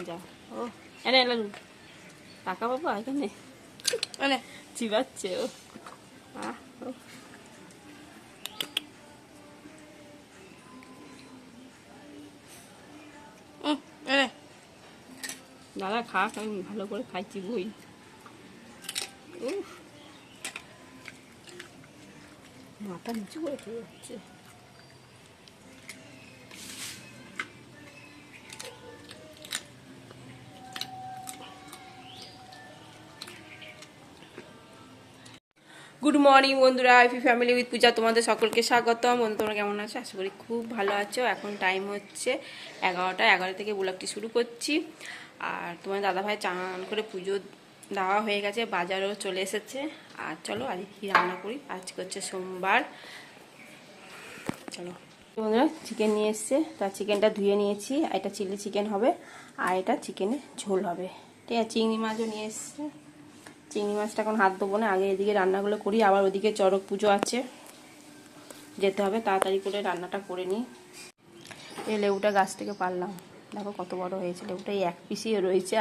যা ও এনে এলাম টাকা পাবো এখানে মানে চিবাচ্ছে ও দাদা খাক, আমি ভালো করে খাইছি বই। মাথা নিচু করে খেয়ে যাচ্ছে। গুড মর্নিং বন্ধুরা, আইপি ফ্যামিলি উইথ পূজা তোমাদের সকলকে স্বাগতম। বন্ধু তোমরা কেমন আছো? আশা করি খুব ভালো আছো। এখন টাইম হচ্ছে 11টা, 11 থেকে ব্লগটি শুরু করছি। আর তোমার দাদাভাই চান করে পুজো দেওয়া হয়ে গেছে, বাজারও চলে এসেছে। আর চলো আজ কি রান্না করি। আজকে হচ্ছে সোমবার। চলো বন্ধুরা, চিকেন নিয়ে এসছে, তার চিকেনটা ধুয়ে নিয়েছি। এটা চিলি চিকেন হবে আর এটা চিকেনের ঝোল হবে। ঠিক আছে, চিংড়ি মাছও নিয়ে এসছে। চিংড়ি মাছটা এখন হাত দেবো না, আগে এদিকে রান্নাগুলো করি। আবার ওদিকে চড়ক পুজো আছে, যেতে হবে। তাড়াতাড়ি করে রান্নাটা করে নিই। এই লেবুটা গাছ থেকে পারলাম, দেখো কত বড় হয়েছে লেবুটা। এই এক পিসই রয়েছে,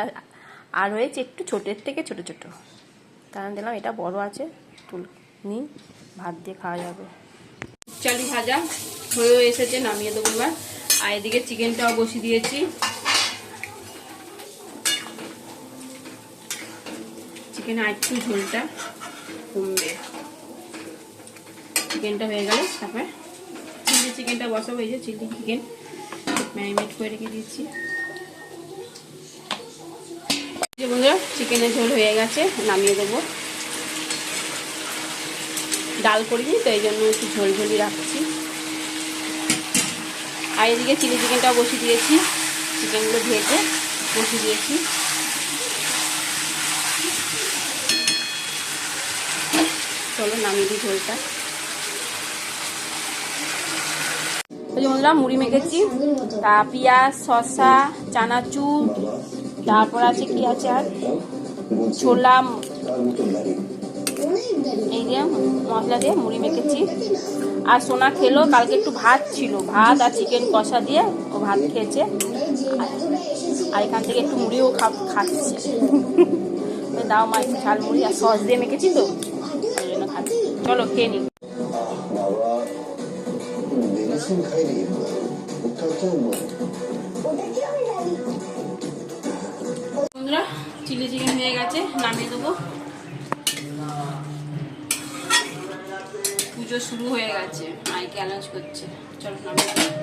আর হয়েছে একটু ছোটের থেকে ছোট ছোট। কারণ দিলাম এটা বড় আছে, তুল নিই, ভাত দিয়ে খাওয়া যাবে। চালি ভাজা হয়েও এসেছে, নামিয়ে দেবো এবার। আর এদিকে চিকেনটাও বসিয়ে দিয়েছি। চিকেনে একটু ঝোলটা কমবে। চিকেনটা হয়ে গেলে তারপরে চিলি চিকেনটা বসাবো। এই যে চিলি চিকেন ম্যারিনেট করে রেখে দিয়েছি। বন্ধুরা, চিকেনের ঝোল হয়ে গেছে, নামিয়ে দেবো। ডাল করিনি তো, এই জন্য একটু ঝোল ঝোলই রাখছি। আর এদিকে চিলি চিকেনটাও বসিয়ে দিয়েছি, চিকেনগুলো ভেজে বসিয়ে দিয়েছি। চলো নামিয়ে দিই ঝোলটা। বন্ধুরা, মুড়ি মেখেছি, তা পেঁয়াজ, শসা, চানাচুর, তারপর আছে কি আছে আর ছোলা, এই দিয়ে মশলা দিয়ে মুড়ি মেখেছি। আর সোনা খেলো, কালকে একটু ভাত ছিল, ভাত আর চিকেন কষা দিয়ে ও ভাত খেয়েছে। আর এখান থেকে একটু মুড়িও খাচ্ছে। দাও মা একটু ঝাল মুড়ি, আর সস দিয়ে মেখেছি তো ওই জন্য খাচ্ছি। চলো খেয়ে নিই। বন্ধুরা, চিলি চিকেন হয়ে গেছে, নামিয়ে দেবো। পুজো শুরু হয়ে গেছে, মাইকে অ্যানাউন্স করছে। চলো নামিয়ে দেবো।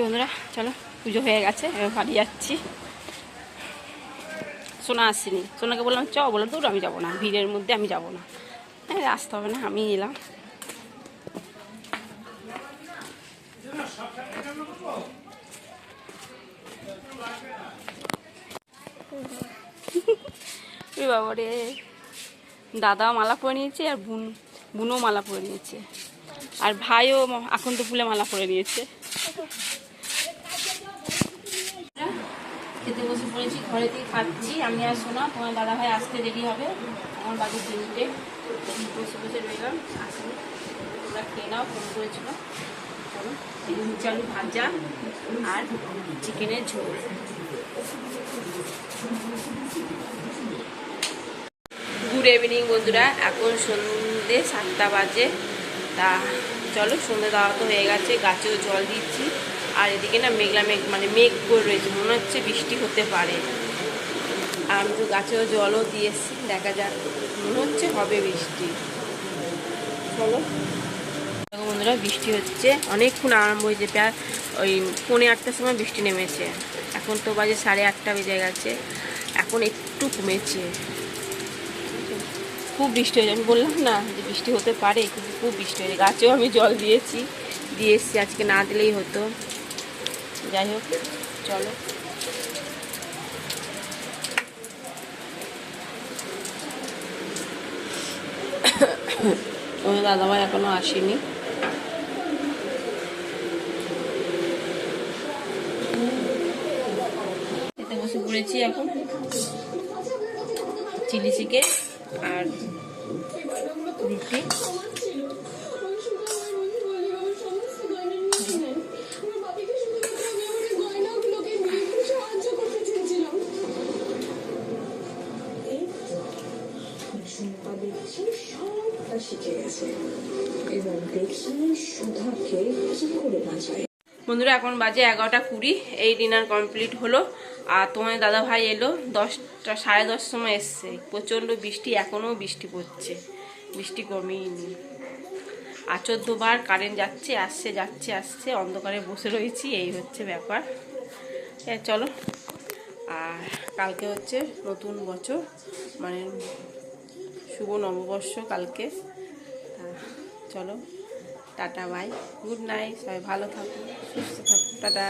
বন্ধুরা চলো, পুজো হয়ে গেছে, এবার বাড়ি যাচ্ছি। সোনা আসেনি, সোনাকে বললাম চ, বললাম দূর আমি যাবো না, ভিড়ের মধ্যে আমি যাবো না, হ্যাঁ আসতে হবে না, আমি এলাম। বাবা রে, দাদাও মালা পরে নিয়েছে আর বোনও মালা পরে নিয়েছে, আর ভাইও আকন্দ ফুলে মালা পরে নিয়েছে। খেতে বসে পড়েছি, ঘরে থেকে খাচ্ছি আমি আর সোনা। তোমার দাদা ভাই আসতে দেরি হবে, আমার বাকি 3টে, বসে বসে রইলাম, আসলে তোমরা খেয়ে নাও, ফোন করেছিল। চলো, লুচি আলু ভাজা আর চিকেনের ঝোল। গুড ইভিনিং বন্ধুরা, এখন সন্ধ্যে 7টা বাজে। তা চলো, সন্ধ্যে দেওয়া তো হয়ে গেছে, গাছেও জল দিচ্ছি। আর এদিকে না মেঘলা মানে মেঘ করে রয়েছে, মনে হচ্ছে বৃষ্টি হতে পারে। আর আমি তো গাছেও জলও দিয়েছি, দেখা যাক, মনে হচ্ছে হবে বৃষ্টি। চলো বন্ধুরা, বৃষ্টি হচ্ছে, অনেকক্ষণ আরম্ভ হয়েছে, প্রায় ওই 8:45টার সময় বৃষ্টি নেমেছে। এখন তো বাজে 8:30 বেজে গেছে, এখন একটু কমেছে। খুব বৃষ্টি হয়েছে, আমি বললাম না যে বৃষ্টি হতে পারে, কিন্তু খুব বৃষ্টি হয়েছে। গাছেও আমি জল দিয়ে এসেছি, আজকে না দিলেই হতো। যাই হোক, চলো। ওই দাদাভাই এখনো আসেনি। খেতে বসে পড়েছি এখন, চিলি চিকেন আর রুটি। বন্ধুরা এখন বাজে 11:20, এই ডিনার কমপ্লিট হলো। আর তোমার দাদা ভাই এলো 10টা 10:30 সময় এসছে। প্রচণ্ড বৃষ্টি, এখনও বৃষ্টি পড়ছে, বৃষ্টি কমেইনি। আর 14 বার কারেন্ট যাচ্ছে আসছে, যাচ্ছে আসছে, অন্ধকারে বসে রয়েছি, এই হচ্ছে ব্যাপার। চলো, আর কালকে হচ্ছে নতুন বছর, মানে শুভ নববর্ষ কালকে। চলো, টাটা বাই, গুড নাইট, সবাই ভালো থাকো, সুস্থ থাকো, টাটা।